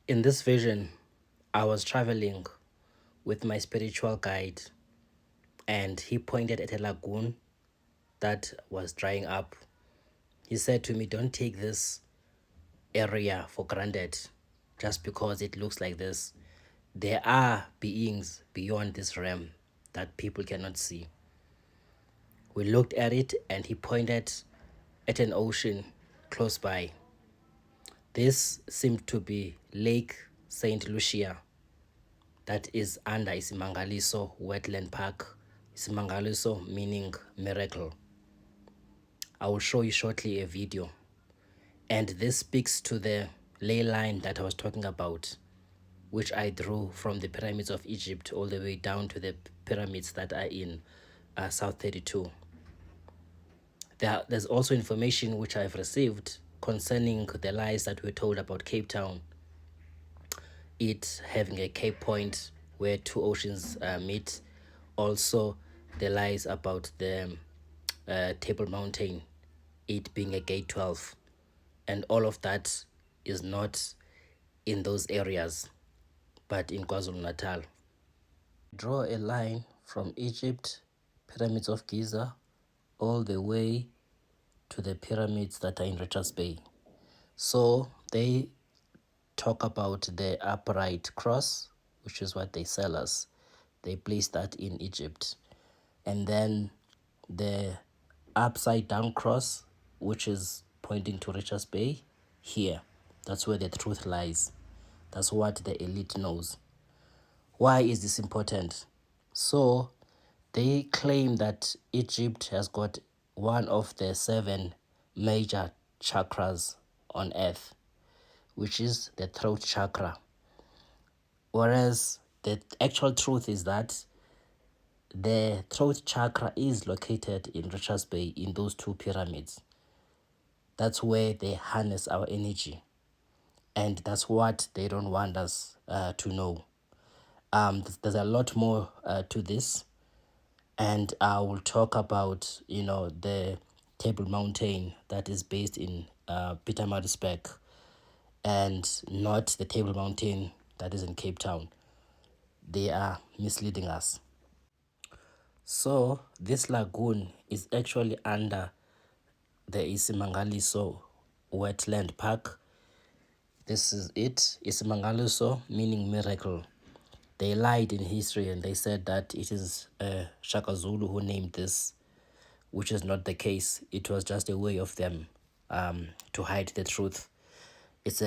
In this vision, I was traveling with my spiritual guide, and he pointed at a lagoon that was drying up. He said to me, "Don't take this area for granted just because it looks like this. There are beings beyond this realm that people cannot see." We looked at it, and he pointed at an ocean close by. This seemed to be Lake St. Lucia, that is under Isimangaliso Wetland Park. Isimangaliso meaning miracle. I will show you shortly a video. And this speaks to the ley line that I was talking about, which I drew from the pyramids of Egypt all the way down to the pyramids that are in South 32. There's also information which I've received concerning the lies that were told about Cape Town, it having a Cape Point where two oceans meet. Also, the lies about the Table Mountain, it being a gate 12. And all of that is not in those areas, but in KwaZulu-Natal. Draw a line from Egypt, pyramids of Giza, all the way to the pyramids that are in Richards Bay. So they talk about the upright cross, which is what they sell us. They place that in Egypt. And then the upside down cross, which is pointing to Richards Bay, here. That's where the truth lies. That's what the elite knows. Why is this important? So they claim that Egypt has got one of the 7 major chakras on earth, which is the throat chakra. Whereas the actual truth is that the throat chakra is located in Richards Bay in those 2 pyramids. That's where they harness our energy. And that's what they don't want us to know. There's a lot more to this. And I will talk about, the Table Mountain that is based in Pietermaritzburg, and not the Table Mountain that is in Cape Town. They are misleading us. So this lagoon is actually under the Isimangaliso Wetland Park. This is it. Isimangaliso meaning miracle. They lied in history and they said that it is Shaka Zulu who named this, which is not the case. It was just a way of them to hide the truth. It's